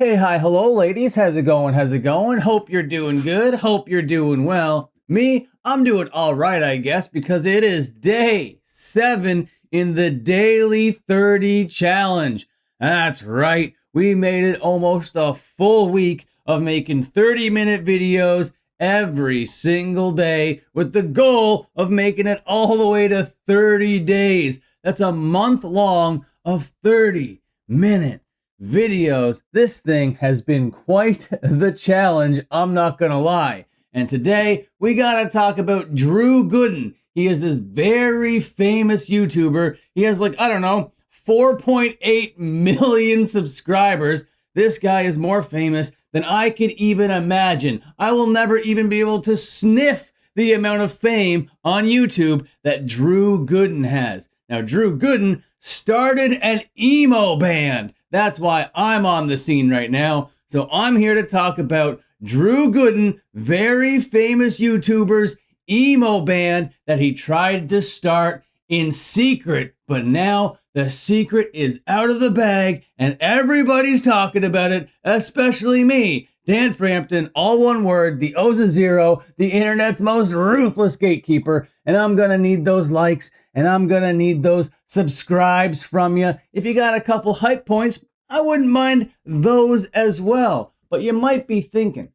Hey, hi, hello, ladies. How's it going? How's it going? Hope you're doing good. Hope you're doing well. Me, I'm doing all right, I guess, because it is day 7 in the Daily 30 Challenge. That's right. We made it almost a full week of making 30-minute videos every single day with the goal of making it all the way to 30 days. That's a month long of 30-minute videos. This thing has been quite the challenge, I'm not gonna lie. And today we gotta talk about Drew Gooden. He is this very famous YouTuber. He has like, I don't know, 4.8 million subscribers. This guy is more famous than I could even imagine. I will never even be able to sniff the amount of fame on YouTube that Drew Gooden has. Now, Drew Gooden started an emo band. That's why I'm on the scene right now. So I'm here to talk about Drew Gooden, very famous YouTuber's emo band that he tried to start in secret. But now the secret is out of the bag and everybody's talking about it, especially me, Dan Frampton, all one word, the O's a zero, the internet's most ruthless gatekeeper. And I'm gonna need those likes and I'm gonna need those subscribes from you. If you got a couple hype points, I wouldn't mind those as well. But you might be thinking,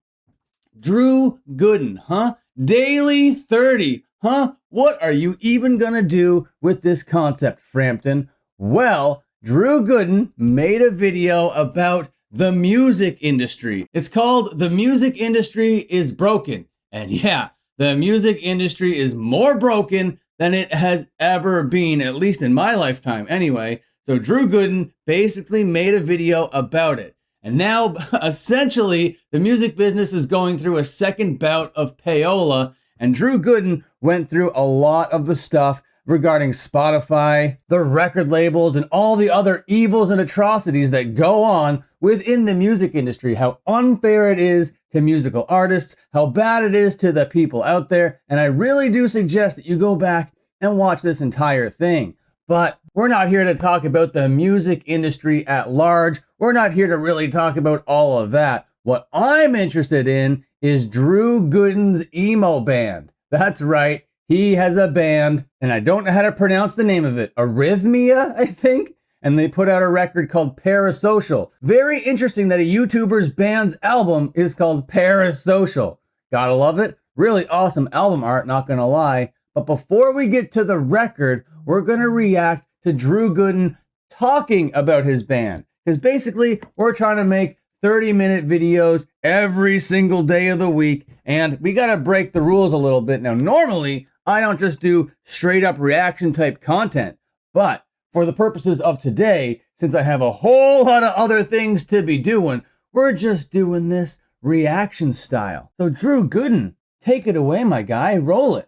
Drew Gooden, huh? Daily 30, huh? What are you even gonna do with this concept, Frampton? Well, Drew Gooden made a video about the music industry. It's called The Music Industry is Broken. And yeah, the music industry is more broken than it has ever been, at least in my lifetime anyway. So Drew Gooden basically made a video about it. And now, essentially, the music business is going through a second bout of payola. And Drew Gooden went through a lot of the stuff regarding Spotify, the record labels, and all the other evils and atrocities that go on within the music industry. How unfair it is to musical artists, how bad it is to the people out there. And I really do suggest that you go back and watch this entire thing. But we're not here to talk about the music industry at large. We're not here to really talk about all of that. What I'm interested in is Drew Gooden's emo band. That's right. He has a band, and I don't know how to pronounce the name of it. Arithmia, I think? And they put out a record called Parasocial. Very interesting that a YouTuber's band's album is called Parasocial. Gotta love it. Really awesome album art, not gonna lie. But before we get to the record, we're gonna react to Drew Gooden talking about his band. Because basically, we're trying to make 30-minute videos every single day of the week, and we gotta break the rules a little bit. Now, normally, I don't just do straight up reaction type content, but for the purposes of today, since I have a whole lot of other things to be doing, we're just doing this reaction style. So Drew Gooden, take it away, my guy, roll it.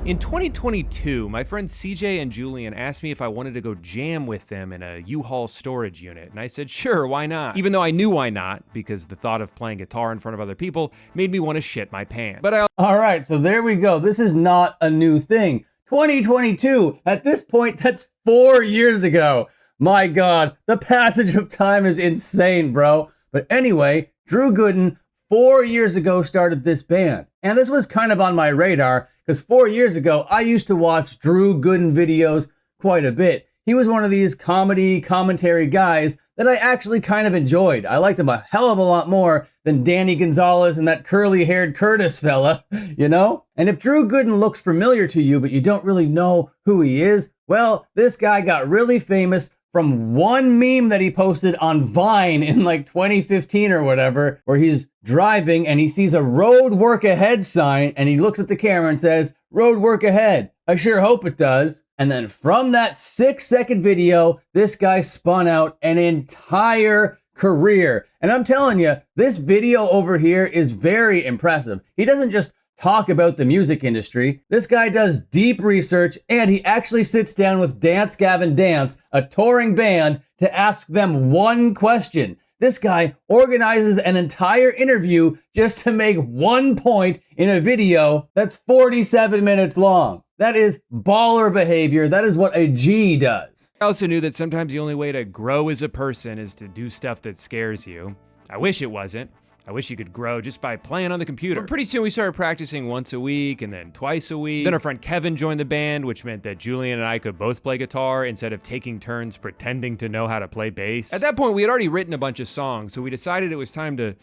In 2022, my friends CJ and Julian asked me if I wanted to go jam with them in a U-Haul storage unit, and I said, sure, why not? Even though I knew why not, because the thought of playing guitar in front of other people made me want to shit my pants. But All right, so there we go. This is not a new thing. 2022, at this point, that's 4 years ago. My God, the passage of time is insane, bro. But anyway, Drew Gooden, 4 years ago, started this band. And this was kind of on my radar, because 4 years ago, I used to watch Drew Gooden videos quite a bit. He was one of these commentary guys that I actually kind of enjoyed. I liked him a hell of a lot more than Danny Gonzalez and that curly-haired Curtis fella, you know? And if Drew Gooden looks familiar to you, but you don't really know who he is, well, this guy got really famous from one meme that he posted on Vine in like 2015 or whatever, where he's driving and he sees a road work ahead sign and he looks at the camera and says, road work ahead. I sure hope it does. And then from that 6-second video, this guy spun out an entire career. And I'm telling you, this video over here is very impressive. He doesn't just talk about the music industry. This guy does deep research, and he actually sits down with Dance Gavin Dance, a touring band, to ask them one question. This guy organizes an entire interview just to make one point in a video that's 47 minutes long. That is baller behavior. That is what a G does. I also knew that sometimes the only way to grow as a person is to do stuff that scares you. I wish it wasn't. I wish you could grow just by playing on the computer. But pretty soon we started practicing once a week and then twice a week. Then our friend Kevin joined the band, which meant that Julian and I could both play guitar instead of taking turns pretending to know how to play bass. At that point, we had already written a bunch of songs, so we decided it was time to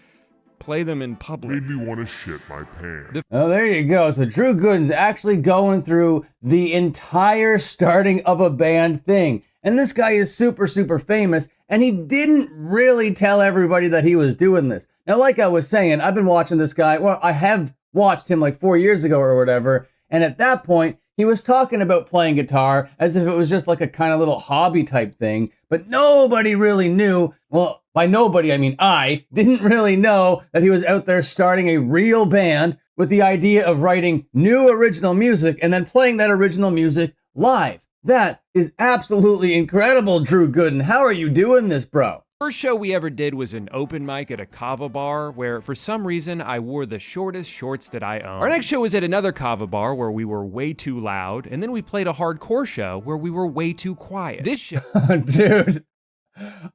play them in public. Made me want to shit my pants. Oh, there you go. So Drew Gooden's actually going through the entire starting of a band thing. And this guy is super, super famous, and he didn't really tell everybody that he was doing this. Now, like I was saying, I've been watching this guy. Well, I have watched him like 4 years ago or whatever. And at that point, he was talking about playing guitar as if it was just like a kind of little hobby type thing. But nobody really knew. Well, by nobody, I mean I didn't really know that he was out there starting a real band with the idea of writing new original music and then playing that original music live. That is absolutely incredible, Drew Gooden. How are you doing this, bro? First show we ever did was an open mic at a kava bar where for some reason I wore the shortest shorts that I own. Our next show was at another kava bar where we were way too loud, and then we played a hardcore show where we were way too quiet. This show... Dude,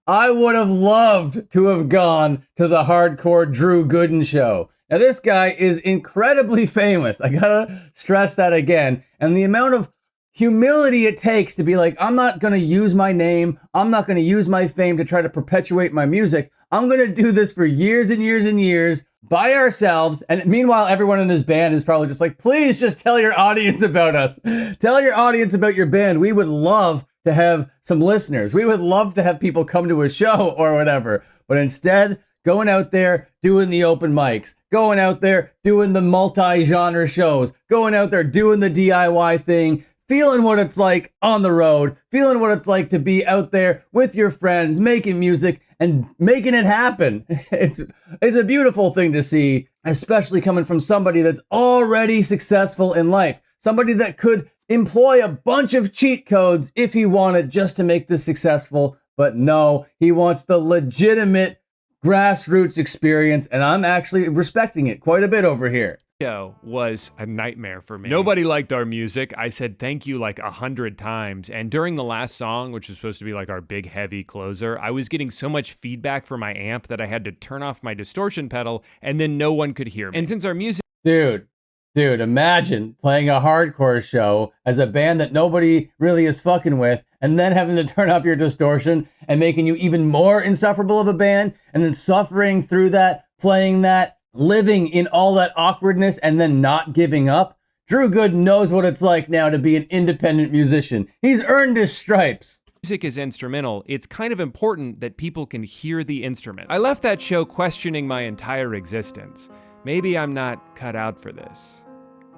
I would have loved to have gone to the hardcore Drew Gooden show. Now this guy is incredibly famous. I gotta stress that again. And the amount of humility it takes to be like, I'm not going to use my name. I'm not going to use my fame to try to perpetuate my music. I'm going to do this for years and years and years by ourselves. And meanwhile, everyone in his band is probably just like, please just tell your audience about us. Tell your audience about your band. We would love to have some listeners. We would love to have people come to a show or whatever. But instead, going out there, doing the open mics, going out there, doing the multi-genre shows, going out there, doing the DIY thing, feeling what it's like on the road, feeling what it's like to be out there with your friends, making music and making it happen. It's a beautiful thing to see, especially coming from somebody that's already successful in life. Somebody that could employ a bunch of cheat codes if he wanted just to make this successful. But no, he wants the legitimate grassroots experience, and I'm actually respecting it quite a bit over here. Show was a nightmare for me. Nobody liked our music. I said thank you like 100 times. And during the last song, which was supposed to be like our big heavy closer, I was getting so much feedback from my amp that I had to turn off my distortion pedal and then no one could hear me. And since our music... Dude, imagine playing a hardcore show as a band that nobody really is fucking with and then having to turn off your distortion and making you even more insufferable of a band and then suffering through that, playing that, living in all that awkwardness and then not giving up. Drew Gooden knows what it's like now to be an independent musician. He's earned his stripes. Music is instrumental. It's kind of important that people can hear the instruments. I left that show questioning my entire existence. Maybe I'm not cut out for this.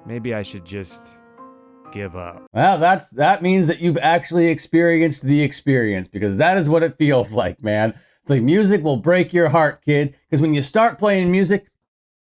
Maybe I should just give up. Well, that means that you've actually experienced the experience, because that is what it feels like, man. It's like music will break your heart, kid, because when you start playing music,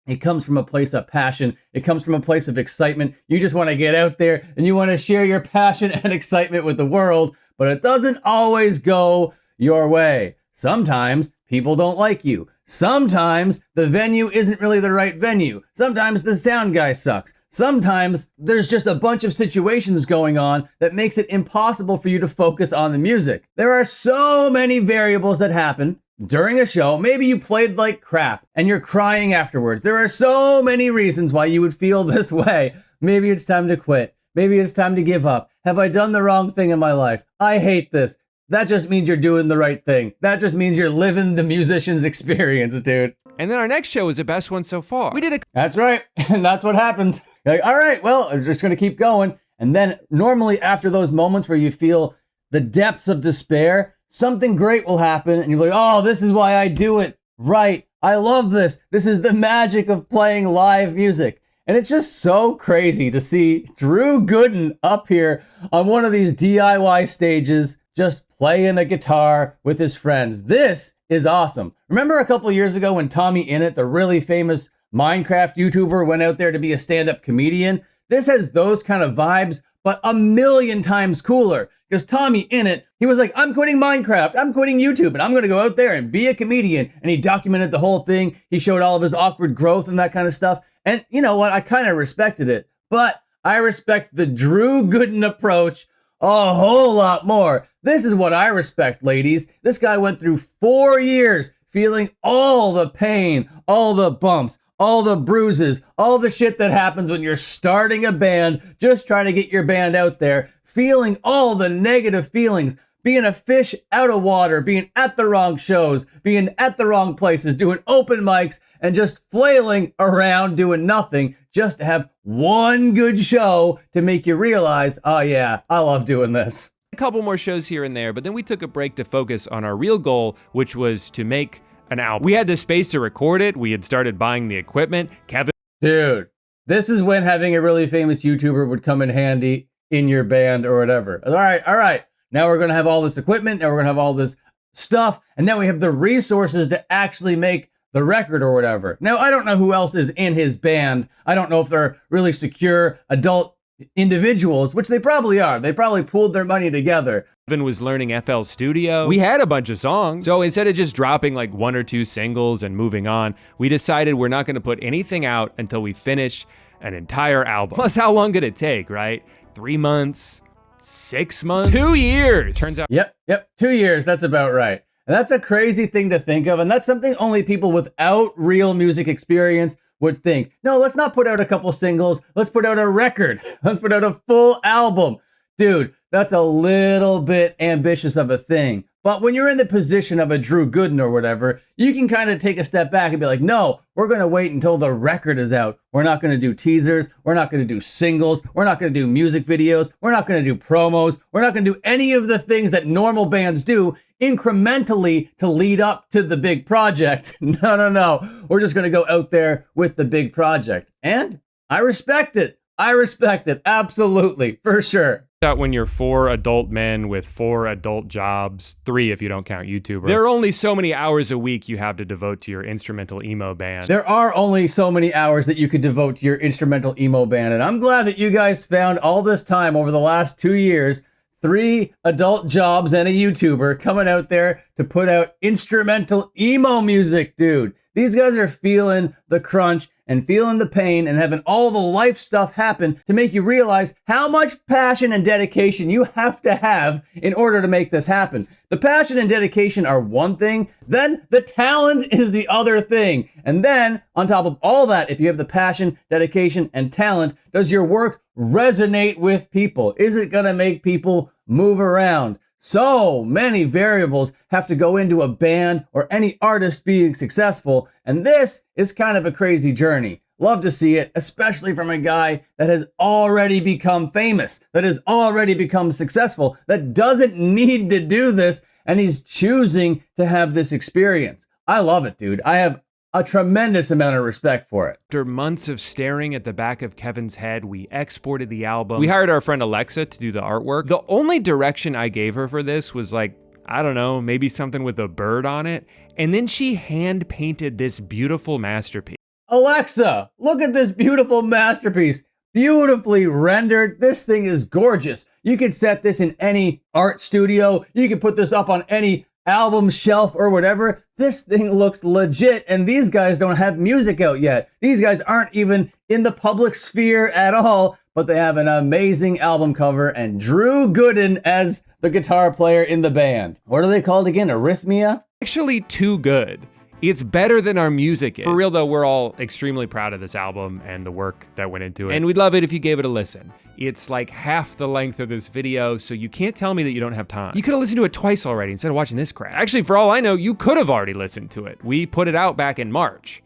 it comes from a place of passion. It comes from a place of excitement. You just want to get out there and you want to share your passion and excitement with the world, but it doesn't always go your way. Sometimes people don't like you. Sometimes the venue isn't really the right venue. Sometimes the sound guy sucks. Sometimes there's just a bunch of situations going on that makes it impossible for you to focus on the music. There are so many variables that happen during a show. Maybe you played like crap and you're crying afterwards. There are so many reasons why you would feel this way. Maybe it's time to quit. Maybe it's time to give up. Have I done the wrong thing in my life? I hate this. That just means you're doing the right thing. That just means you're living the musician's experience, dude. And then our next show was the best one so far. That's right. And that's what happens. You're like, all right, well, I'm just going to keep going. And then normally after those moments where you feel the depths of despair, something great will happen. And you're like, oh, this is why I do it. Right. I love this. This is the magic of playing live music. And it's just so crazy to see Drew Gooden up here on one of these DIY stages, just playing a guitar with his friends. This is awesome. Remember a couple years ago when Tommy Innit, the really famous Minecraft YouTuber, went out there to be a stand-up comedian? This has those kind of vibes, but a million times cooler. Because Tommy Innit, he was like, I'm quitting Minecraft, I'm quitting YouTube, and I'm going to go out there and be a comedian. And he documented the whole thing. He showed all of his awkward growth and that kind of stuff. And you know what? I kind of respected it. But I respect the Drew Gooden approach a whole lot more. This is what I respect, ladies. This guy went through 4 years feeling all the pain, all the bumps, all the bruises, all the shit that happens when you're starting a band, just trying to get your band out there, feeling all the negative feelings, being a fish out of water, being at the wrong shows, being at the wrong places, doing open mics, and just flailing around doing nothing just to have one good show to make you realize, oh yeah, I love doing this. A couple more shows here and there, but then we took a break to focus on our real goal, which was to make an album. We had the space to record it. We had started buying the equipment. Kevin. Dude, this is when having a really famous YouTuber would come in handy in your band or whatever. All right. Now we're going to have all this equipment. Now we're going to have all this stuff. And now we have the resources to actually make the record or whatever. Now, I don't know who else is in his band. I don't know if they're really secure adult individuals, which they probably are. They probably pooled their money together. Kevin was learning FL Studio. We had a bunch of songs. So instead of just dropping like 1 or 2 singles and moving on, we decided we're not going to put anything out until we finish an entire album. Plus, how long could it take, right? 3 months, 6 months, 2 years. Turns out. Yep. 2 years. That's about right. And that's a crazy thing to think of. And that's something only people without real music experience would think. No, let's not put out a couple singles. Let's put out a record. Let's put out a full album. Dude, that's a little bit ambitious of a thing. But when you're in the position of a Drew Gooden or whatever, you can kind of take a step back and be like, no, we're going to wait until the record is out. We're not going to do teasers. We're not going to do singles. We're not going to do music videos. We're not going to do promos. We're not going to do any of the things that normal bands do incrementally to lead up to the big project. No. We're just going to go out there with the big project. And I respect it. Absolutely. For sure. Out when you're 4 adult men with 4 adult jobs, 3 if you don't count YouTuber. There are only so many hours a week you have to devote to your instrumental emo band. There are only so many hours that you could devote to your instrumental emo band, and I'm glad that you guys found all this time over the last 2 years, 3 adult jobs and a YouTuber coming out there to put out instrumental emo music, dude. These guys are feeling the crunch and feeling the pain and having all the life stuff happen to make you realize how much passion and dedication you have to have in order to make this happen. The passion and dedication are one thing, then the talent is the other thing. And then on top of all that, if you have the passion, dedication, and talent, does your work resonate with people? Is it gonna make people move around? So many variables have to go into a band or any artist being successful, and this is kind of a crazy journey. Love to see it, especially from a guy that has already become famous, that has already become successful, that doesn't need to do this, and he's choosing to have this experience. I love it, dude. I have a tremendous amount of respect for it. After months of staring at the back of Kevin's head, we exported the album. We hired our friend Alexa to do the artwork. The only direction I gave her for this was like, I don't know, maybe something with a bird on it. And then she hand painted this beautiful masterpiece. Alexa, look at this beautiful masterpiece. Beautifully rendered. This thing is gorgeous. You could set this in any art studio. You could put this up on any album shelf or whatever. This thing looks legit, and these guys don't have music out yet. These guys aren't even in the public sphere at all, but they have an amazing album cover and Drew Gooden as the guitar player in the band. What are they called again? Arithmia? Actually too good. It's better than our music is. For real though, we're all extremely proud of this album and the work that went into it. And we'd love it if you gave it a listen. It's like half the length of this video, so you can't tell me that you don't have time. You could have listened to it twice already instead of watching this crap. Actually, for all I know, you could have already listened to it. We put it out back in March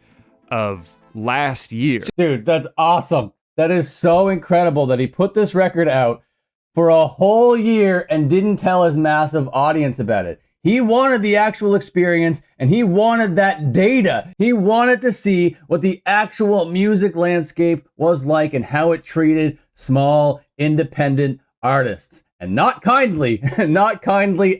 of last year. Dude, that's awesome. That is so incredible that he put this record out for a whole year and didn't tell his massive audience about it. He wanted the actual experience and he wanted that data. He wanted to see what the actual music landscape was like and how it treated small, independent artists. And not kindly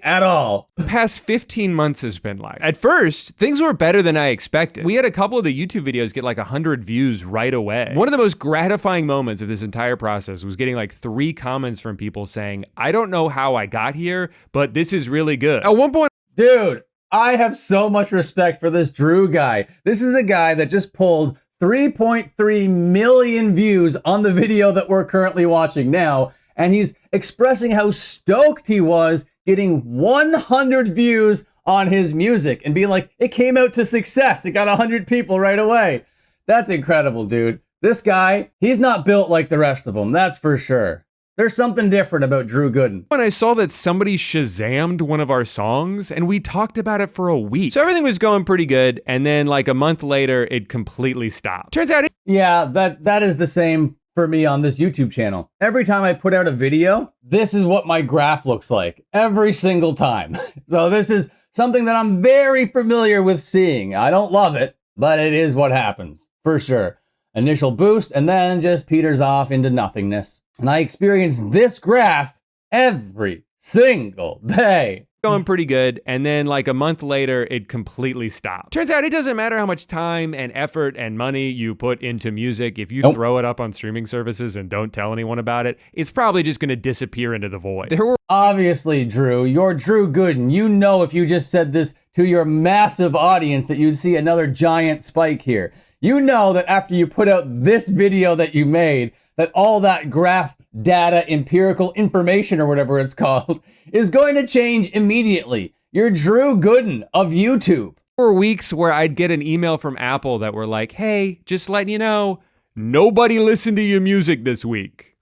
at all. The past 15 months has been like. At first, things were better than I expected. We had a couple of the YouTube videos get like 100 views right away. One of the most gratifying moments of this entire process was getting like 3 comments from people saying, I don't know how I got here, but this is really good. At one point, dude, I have so much respect for this Drew guy. This is a guy that just pulled 3.3 million views on the video that we're currently watching now. And he's expressing how stoked he was getting 100 views on his music and be like, it came out to success. It got 100 people right away. That's incredible, dude. This guy, he's not built like the rest of them. That's for sure. There's something different about Drew Gooden. When I saw that somebody Shazammed one of our songs and we talked about it for a week. So everything was going pretty good. And then like a month later, it completely stopped. Turns out Yeah, that is the same for me on this YouTube channel. Every time I put out a video, this is what my graph looks like every single time. So this is something that I'm very familiar with seeing. I don't love it, but it is what happens for sure. Initial boost and then just peters off into nothingness. And I experience this graph every single day. Going pretty good, and then like a month later, it completely stopped. Turns out it doesn't matter how much time and effort and money you put into music. If you throw it up on streaming services and don't tell anyone about it, it's probably just gonna disappear into the void. Obviously, Drew, you're Drew Gooden. You know if you just said this to your massive audience that you'd see another giant spike here. You know that after you put out this video that you made, that all that graph data, empirical information or whatever it's called is going to change immediately. You're Drew Gooden of YouTube. There were weeks where I'd get an email from Apple that were like, hey, just letting you know, nobody listened to your music this week.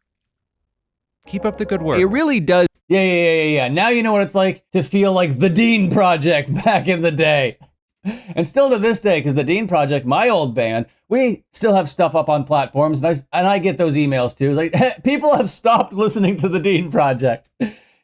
Keep up the good work. It really does. Yeah. Now you know what it's like to feel like the Dean Project back in the day. And still to this day, because the Dean Project, my old band, we still have stuff up on platforms, and I get those emails too. It's like, hey, people have stopped listening to the Dean Project.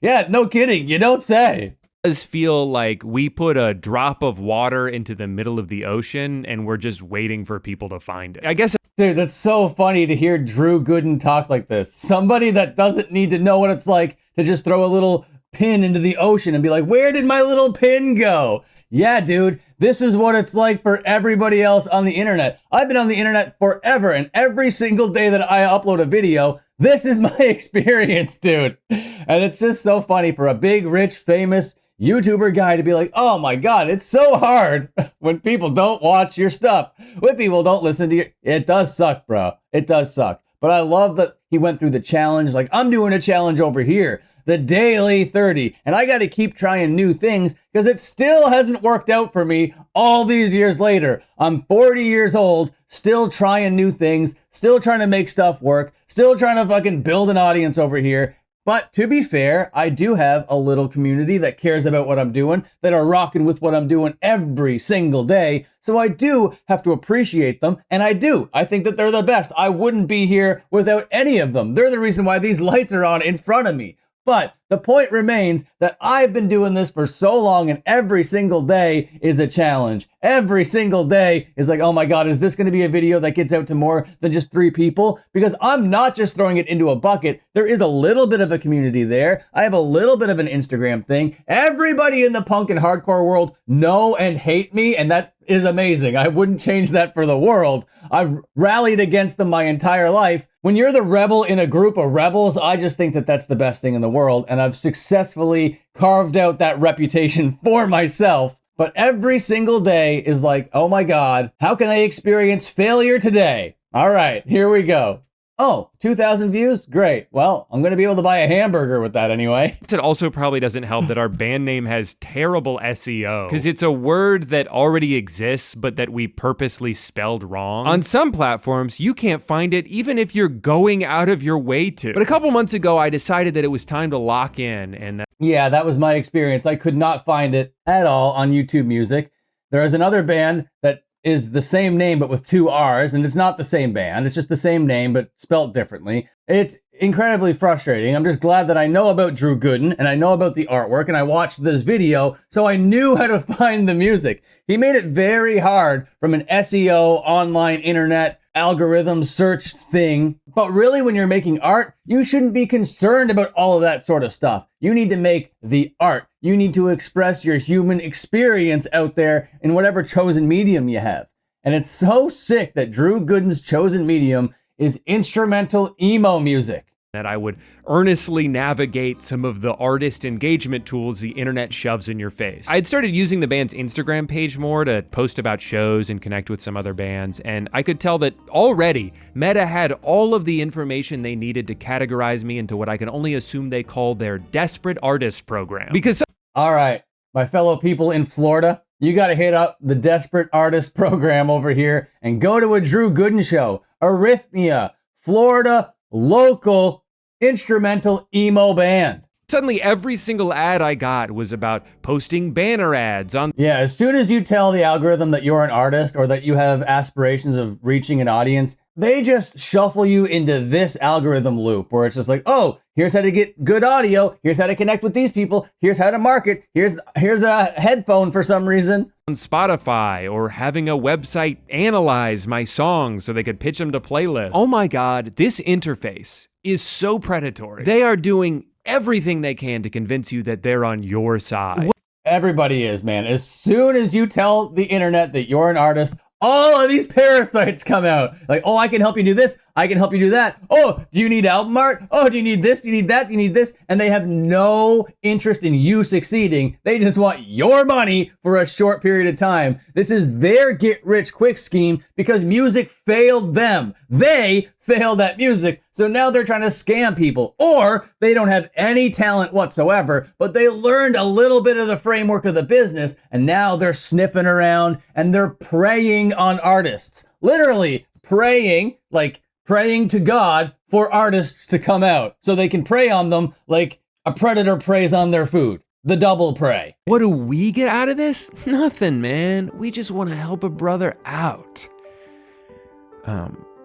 Yeah, no kidding. You don't say. It does feel like we put a drop of water into the middle of the ocean, and we're just waiting for people to find it. I guess. Dude, that's so funny to hear Drew Gooden talk like this. Somebody that doesn't need to know what it's like to just throw a little pin into the ocean and be like, where did my little pin go? Yeah, dude, this is what it's like for everybody else on the internet. I've been on the internet forever, and every single day that I upload a video, this is my experience, dude. And it's just so funny for a big, rich, famous YouTuber guy to be like, oh my God, it's so hard when people don't watch your stuff, when people don't listen to you. It does suck, bro. It does suck. But I love that he went through the challenge. Like, I'm doing a challenge over here, the Daily 30, and I got to keep trying new things because it still hasn't worked out for me all these years later. I'm 40 years old, still trying new things, still trying to make stuff work, still trying to fucking build an audience over here. But to be fair, I do have a little community that cares about what I'm doing, that are rocking with what I'm doing every single day. So I do have to appreciate them, and I do. I think that they're the best. I wouldn't be here without any of them. They're the reason why these lights are on in front of me. But the point remains that I've been doing this for so long, and every single day is a challenge. Every single day is like, oh my God, is this going to be a video that gets out to more than just 3 people? Because I'm not just throwing it into a bucket. There is a little bit of a community there. I have a little bit of an Instagram thing. Everybody in the punk and hardcore world know and hate me, and that is amazing. I wouldn't change that for the world. I've rallied against them my entire life. When you're the rebel in a group of rebels, I just think that that's the best thing in the world. And I've successfully carved out that reputation for myself. But every single day is like, oh my God, how can I experience failure today? All right, here we go. Oh, 2,000 views? Great. Well, I'm going to be able to buy a hamburger with that anyway. It also probably doesn't help that our band name has terrible SEO because it's a word that already exists, but that we purposely spelled wrong. On some platforms, you can't find it even if you're going out of your way to. But a couple months ago, I decided that it was time to lock in and yeah, that was my experience. I could not find it at all on YouTube Music. There is another band that is the same name but with 2 R's, and it's not the same band. It's just the same name but spelt differently. It's incredibly frustrating. I'm just glad that I know about Drew Gooden and I know about the artwork, and I watched this video so I knew how to find the music. He made it very hard from an SEO, online internet, algorithm search thing. But really, when you're making art, you shouldn't be concerned about all of that sort of stuff. You need to make the art. You need to express your human experience out there in whatever chosen medium you have. And it's so sick that Drew Gooden's chosen medium is instrumental emo music. That I would earnestly navigate some of the artist engagement tools the internet shoves in your face. I had started using the band's Instagram page more to post about shows and connect with some other bands, and I could tell that already Meta had all of the information they needed to categorize me into what I can only assume they call their desperate artist program. Because all right, my fellow people in Florida, you got to hit up the Desperate Artist program over here and go to a Drew Gooden show. Arithmia, Florida, local instrumental emo band. Suddenly, every single ad I got was about posting banner ads on. Yeah, as soon as you tell the algorithm that you're an artist or that you have aspirations of reaching an audience, they just shuffle you into this algorithm loop where it's just like, oh, here's how to get good audio. Here's how to connect with these people. Here's how to market. Here's a headphone for some reason. On Spotify, or having a website analyze my songs so they could pitch them to playlists. Oh my God, this interface is so predatory. They are doing everything they can to convince you that they're on your side. Everybody is, man. As soon as you tell the internet that you're an artist, all of these parasites come out. Like, oh, I can help you do this. I can help you do that. Oh, do you need album art? Oh, do you need this? Do you need that? Do you need this? And they have no interest in you succeeding. They just want your money for a short period of time. This is their get-rich-quick scheme because music failed them. They failed at music. So now they're trying to scam people, or they don't have any talent whatsoever, but they learned a little bit of the framework of the business, and now they're sniffing around and they're preying on artists. Literally praying, like praying to God for artists to come out so they can prey on them like a predator preys on their food. The double prey. What do we get out of this? Nothing, man. We just want to help a brother out.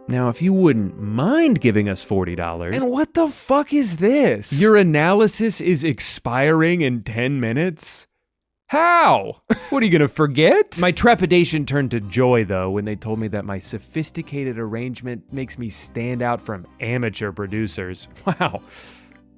Now, if you wouldn't mind giving us $40. And what the fuck is this? Your analysis is expiring in 10 minutes? How? What, are you gonna forget? My trepidation turned to joy, though, when they told me that my sophisticated arrangement makes me stand out from amateur producers. Wow,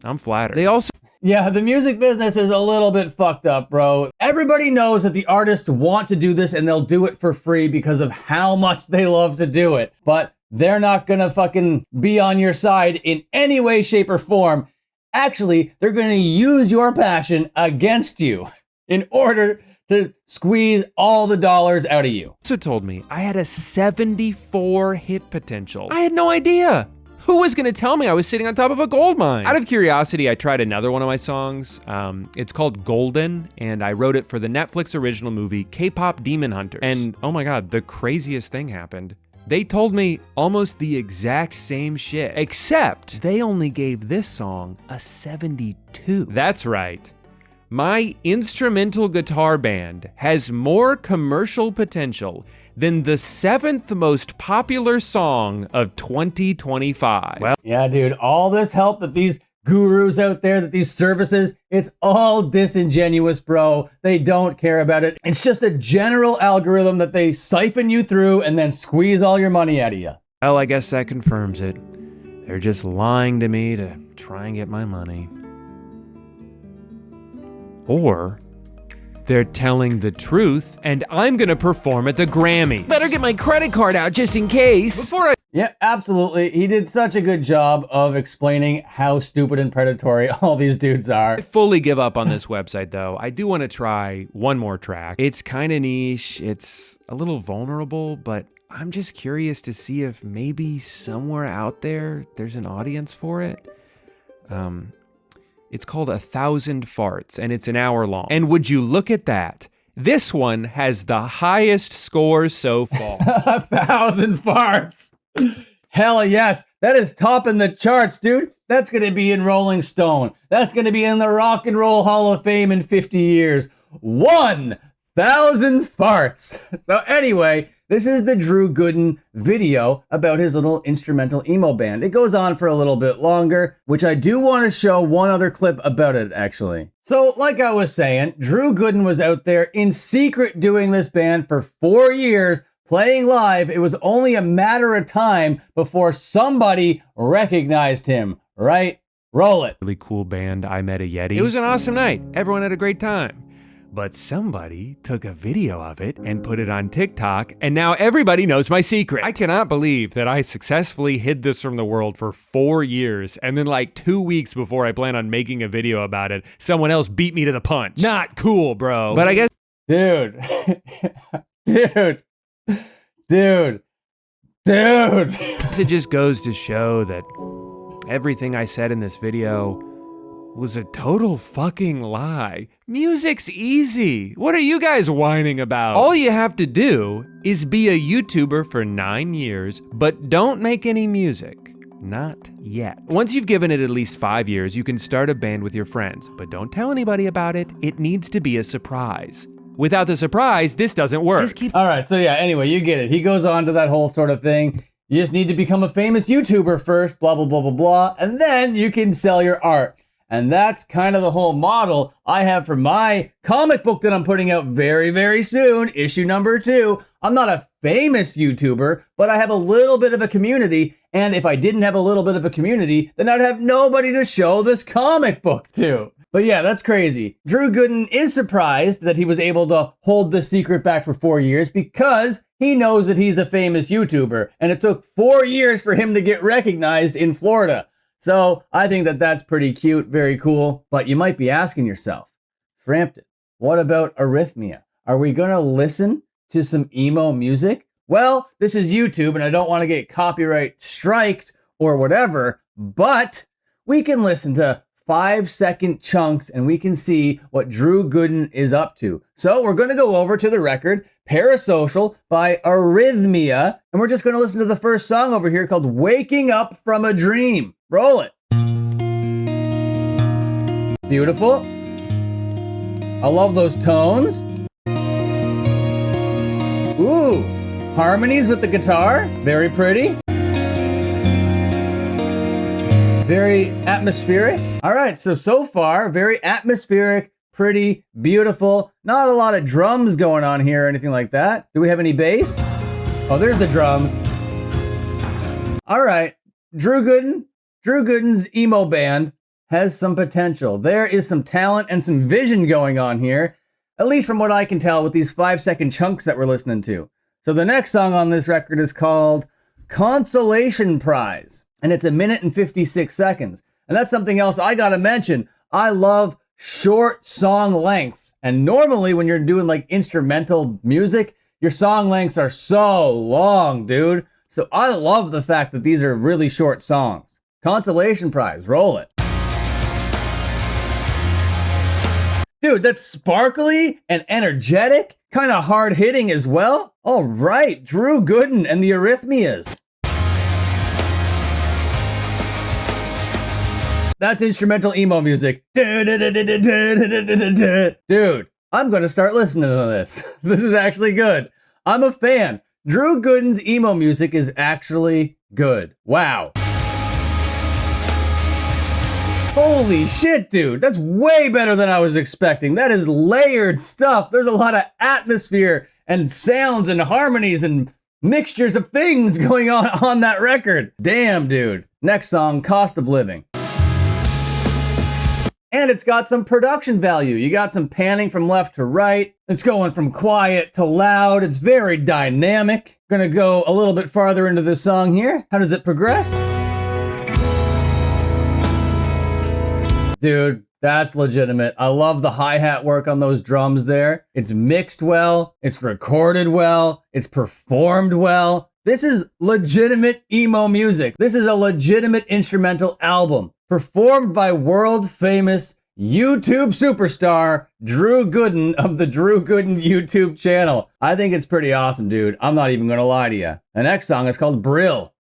I'm flattered. They also... Yeah, the music business is a little bit fucked up, bro. Everybody knows that the artists want to do this and they'll do it for free because of how much they love to do it. But they're not gonna fucking be on your side in any way, shape, or form. Actually, they're gonna use your passion against you in order to squeeze all the dollars out of you. Also told me I had a 74 hit potential. I had no idea. Who was gonna tell me I was sitting on top of a gold mine? Out of curiosity, I tried another one of my songs. It's called Golden, and I wrote it for the Netflix original movie K-Pop Demon Hunters. And oh my God, the craziest thing happened. They told me almost the exact same shit, except they only gave this song a 72. That's right. My instrumental guitar band has more commercial potential than the 7th most popular song of 2025. Well, yeah, dude, all this help that these gurus out there, that these services, it's all disingenuous, bro. They don't care about it. It's just a general algorithm that they siphon you through and then squeeze all your money out of you. Well, I guess that confirms it. They're just lying to me to try and get my money. Or they're telling the truth, and I'm gonna perform at the Grammys. Better get my credit card out just in case. Yeah, absolutely. He did such a good job of explaining how stupid and predatory all these dudes are. I fully give up on this website, though. I do want to try one more track. It's kind of niche. It's a little vulnerable, but I'm just curious to see if maybe somewhere out there, there's an audience for it. It's called 1,000 Farts, and it's an hour long. And would you look at that? This one has the highest score so far. 1,000 Farts. Hell yes. That is topping the charts, dude. That's going to be in Rolling Stone. That's going to be in the Rock and Roll Hall of Fame in 50 years. 1,000 farts. So anyway, this is the Drew Gooden video about his little instrumental emo band. It goes on for a little bit longer, which I do want to show one other clip about it, actually. So like I was saying, Drew Gooden was out there in secret doing this band for 4 years, playing live. It was only a matter of time before somebody recognized him, right? Roll it. Really cool band, I Met a Yeti. It was an awesome night. Everyone had a great time. But somebody took a video of it and put it on TikTok, and now everybody knows my secret. I cannot believe that I successfully hid this from the world for 4 years, and then like 2 weeks before I plan on making a video about it, someone else beat me to the punch. Not cool, bro. But I guess... Dude. Dude. It just goes to show that everything I said in this video was a total fucking lie. Music's easy. What are you guys whining about? All you have to do is be a YouTuber for 9 years, but don't make any music. Not yet. Once you've given it at least 5 years, you can start a band with your friends, but don't tell anybody about it. It needs to be a surprise. Without the surprise, this doesn't work. All right, so yeah, anyway, you get it. He goes on to that whole sort of thing. You just need to become a famous YouTuber first, blah, blah, blah, blah, blah, and then you can sell your art. And that's kind of the whole model I have for my comic book that I'm putting out very, very soon, issue number 2. I'm not a famous YouTuber, but I have a little bit of a community. And if I didn't have a little bit of a community, then I'd have nobody to show this comic book to. But yeah, that's crazy. Drew Gooden is surprised that he was able to hold the secret back for 4 years because he knows that he's a famous YouTuber. And it took 4 years for him to get recognized in Florida. So I think that that's pretty cute, very cool. But you might be asking yourself, Frampton, what about Arithmia? Are we going to listen to some emo music? Well, this is YouTube and I don't want to get copyright striked or whatever, but we can listen to 5-second chunks and we can see what Drew Gooden is up to. So we're going to go over to the record Parasocial by Arithmia, and we're just going to listen to the first song over here called Waking Up From a Dream. Roll it. Beautiful. I love those tones. Ooh, harmonies with the guitar. Very pretty. Very atmospheric. All right, so far, very atmospheric, pretty, beautiful. Not a lot of drums going on here or anything like that. Do we have any bass? Oh, there's the drums. All right, Drew Gooden's emo band has some potential. There is some talent and some vision going on here, at least from what I can tell with these 5-second chunks that we're listening to. So the next song on this record is called Consolation Prize, and it's 1 minute and 56 seconds. And that's something else I gotta mention. I love short song lengths. And normally when you're doing like instrumental music, your song lengths are so long, dude. So I love the fact that these are really short songs. Consolation Prize, roll it. Dude, that's sparkly and energetic, kind of hard hitting as well. All right, Drew Gooden and the Arithmias. That's instrumental emo music. Dude, I'm gonna start listening to this. This is actually good. I'm a fan. Drew Gooden's emo music is actually good. Wow. Holy shit, dude. That's way better than I was expecting. That is layered stuff. There's a lot of atmosphere and sounds and harmonies and mixtures of things going on that record. Damn, dude. Next song, Cost of Living. And it's got some production value. You got some panning from left to right. It's going from quiet to loud. It's very dynamic. Gonna go a little bit farther into the song here. How does it progress? Dude, that's legitimate. I love the hi-hat work on those drums there. It's mixed well. It's recorded well. It's performed well. This is legitimate emo music. This is a legitimate instrumental album. Performed by world-famous YouTube superstar Drew Gooden of the Drew Gooden YouTube channel. I think it's pretty awesome, dude. I'm not even gonna lie to you. The next song is called Brill.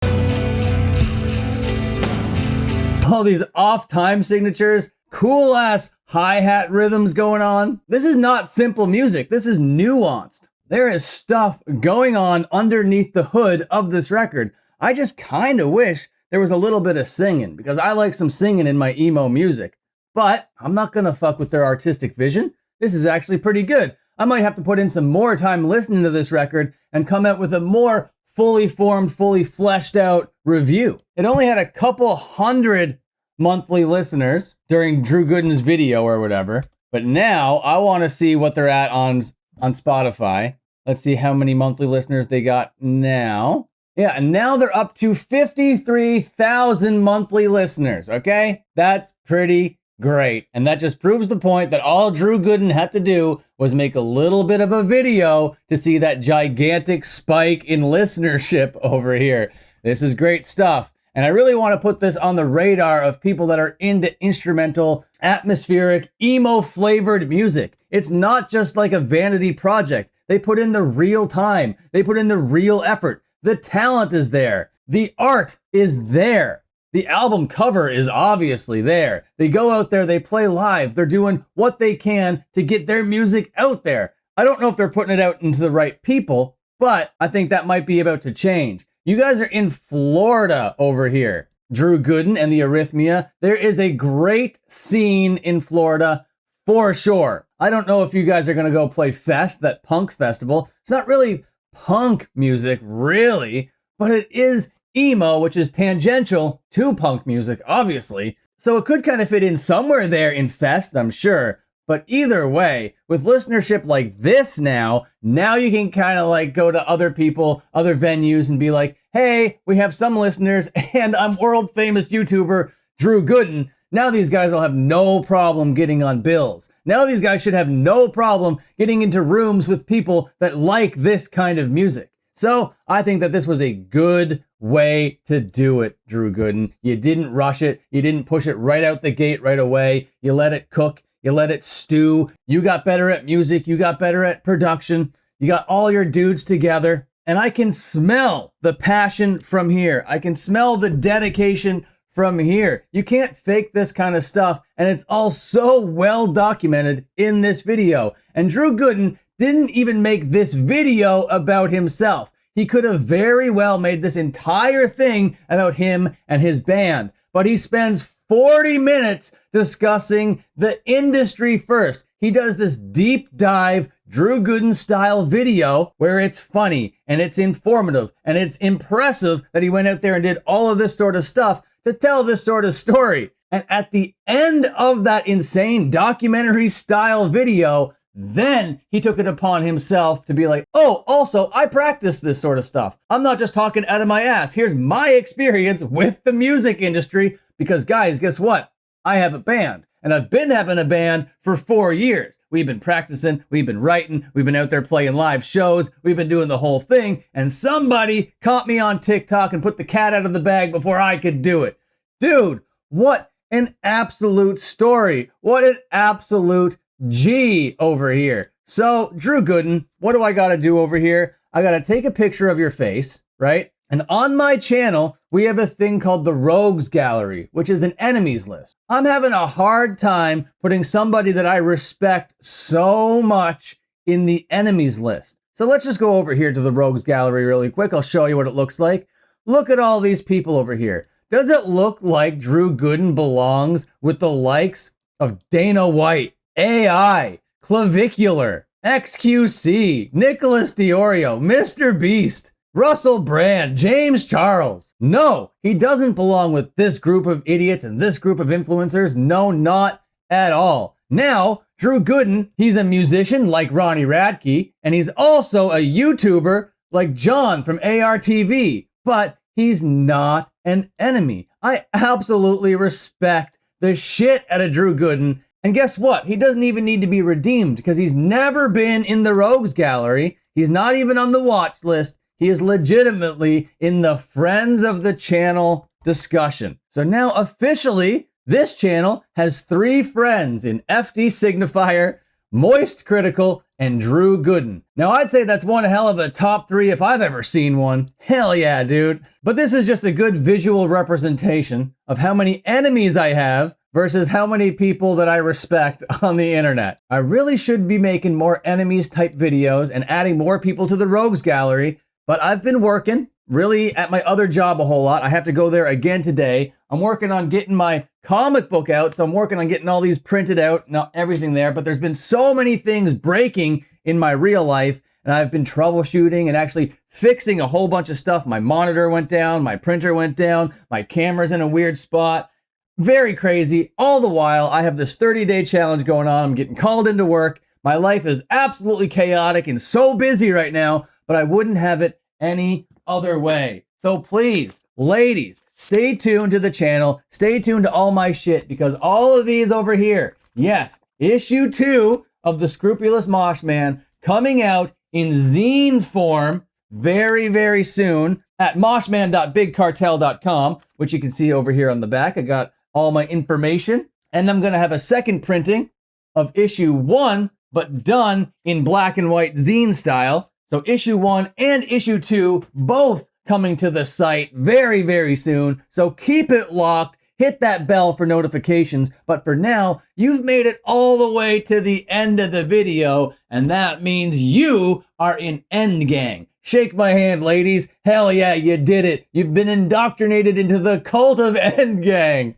All these off-time signatures, cool-ass hi-hat rhythms going on. This is not simple music. This is nuanced. There is stuff going on underneath the hood of this record. I just kind of wish there was a little bit of singing, because I like some singing in my emo music. But I'm not gonna fuck with their artistic vision. This is actually pretty good. I might have to put in some more time listening to this record and come out with a more fully formed, fully fleshed out review. It only had a couple hundred monthly listeners during Drew Gooden's video or whatever. But now I wanna see what they're at on Spotify. Let's see how many monthly listeners they got now. Yeah, and now they're up to 53,000 monthly listeners, okay? That's pretty great. And that just proves the point that all Drew Gooden had to do was make a little bit of a video to see that gigantic spike in listenership over here. This is great stuff. And I really want to put this on the radar of people that are into instrumental, atmospheric, emo-flavored music. It's not just like a vanity project. They put in the real time. They put in the real effort. The talent is there. The art is there. The album cover is obviously there. They go out there, they play live. They're doing what they can to get their music out there. I don't know if they're putting it out into the right people, but I think that might be about to change. You guys are in Florida over here. Drew Gooden and the Arithmia. There is a great scene in Florida for sure. I don't know if you guys are going to go play Fest, that punk festival. It's not really punk music, really, but it is emo, which is tangential to punk music, obviously. So it could kind of fit in somewhere there in Fest, I'm sure. But either way, with listenership like this now you can kind of like go to other people, other venues and be like, hey, we have some listeners and I'm world famous YouTuber Drew Gooden. Now these guys will have no problem getting on bills. Now these guys should have no problem getting into rooms with people that like this kind of music. So I think that this was a good way to do it, Drew Gooden. You didn't rush it. You didn't push it right out the gate right away. You let it cook. You let it stew. You got better at music. You got better at production. You got all your dudes together. And I can smell the passion from here. I can smell the dedication from here. You can't fake this kind of stuff. And it's all so well documented in this video. And Drew Gooden didn't even make this video about himself. He could have very well made this entire thing about him and his band. But he spends 40 minutes discussing the industry first. He does this deep dive Drew Gooden style video where it's funny and it's informative and it's impressive that he went out there and did all of this sort of stuff to tell this sort of story. And at the end of that insane documentary style video, then he took it upon himself to be like, oh, also, I practice this sort of stuff. I'm not just talking out of my ass. Here's my experience with the music industry. Because guys, guess what? I have a band. And I've been having a band for 4 years. We've been practicing, we've been writing, we've been out there playing live shows, we've been doing the whole thing. And somebody caught me on TikTok and put the cat out of the bag before I could do it. Dude, what an absolute story. What an absolute G over here. So, Drew Gooden, what do I gotta do over here? I gotta take a picture of your face, right? And on my channel, we have a thing called the Rogues Gallery, which is an enemies list. I'm having a hard time putting somebody that I respect so much in the enemies list. So let's just go over here to the Rogues Gallery really quick. I'll show you what it looks like. Look at all these people over here. Does it look like Drew Gooden belongs with the likes of Dana White, AI, Clavicular, XQC, Nicholas Diorio, Mr. Beast, Russell Brand, James Charles? No, he doesn't belong with this group of idiots and this group of influencers. No, not at all. Now, Drew Gooden, he's a musician like Ronnie Radke, and he's also a YouTuber like John from ARTV, but he's not an enemy. I absolutely respect the shit out of Drew Gooden. And guess what? He doesn't even need to be redeemed because he's never been in the Rogues Gallery. He's not even on the watch list. He is legitimately in the Friends of the Channel discussion. So now officially, this channel has 3 friends in FD Signifier, Moist Critical, and Drew Gooden. Now I'd say that's one hell of a top 3 if I've ever seen one. Hell yeah, dude. But this is just a good visual representation of how many enemies I have versus how many people that I respect on the internet. I really should be making more enemies type videos and adding more people to the Rogues Gallery. But I've been working really at my other job a whole lot. I have to go there again today. I'm working on getting my comic book out. So I'm working on getting all these printed out, not everything there. But there's been so many things breaking in my real life. And I've been troubleshooting and actually fixing a whole bunch of stuff. My monitor went down. My printer went down. My camera's in a weird spot. Very crazy. All the while, I have this 30-day challenge going on. I'm getting called into work. My life is absolutely chaotic and so busy right now. But I wouldn't have it any other way. So please, ladies, stay tuned to the channel. Stay tuned to all my shit because all of these over here, yes, issue 2 of The Scrupulous Mosh Man coming out in zine form very, very soon at moshman.bigcartel.com, which you can see over here on the back. I got all my information. And I'm going to have a second printing of issue 1, but done in black and white zine style. So issue 1 and issue 2, both coming to the site very, very soon. So keep it locked. Hit that bell for notifications. But for now, you've made it all the way to the end of the video, and that means you are in Endgame. Shake my hand, ladies. Hell yeah, you did it. You've been indoctrinated into the cult of Endgame.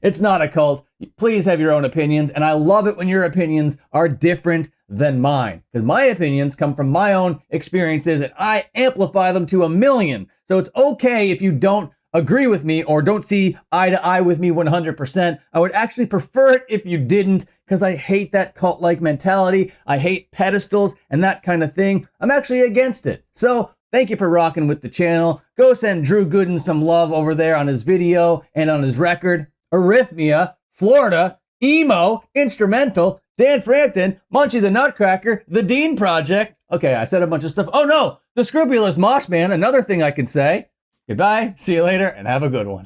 It's not a cult. Please have your own opinions, and I love it when your opinions are different than mine, because my opinions come from my own experiences, and I amplify them to a million. So it's okay if you don't agree with me or don't see eye to eye with me 100%. I would actually prefer it if you didn't, because I hate that cult-like mentality. I hate pedestals and that kind of thing. I'm actually against it. So thank you for rocking with the channel. Go send Drew Gooden some love over there on his video and on his record. Arithmia, Florida, Emo, Instrumental, Dan Frampton, Munchie the Nutcracker, The Dean Project. Okay, I said a bunch of stuff. Oh no, The Scrupulous Moshman, another thing I can say. Goodbye, see you later, and have a good one.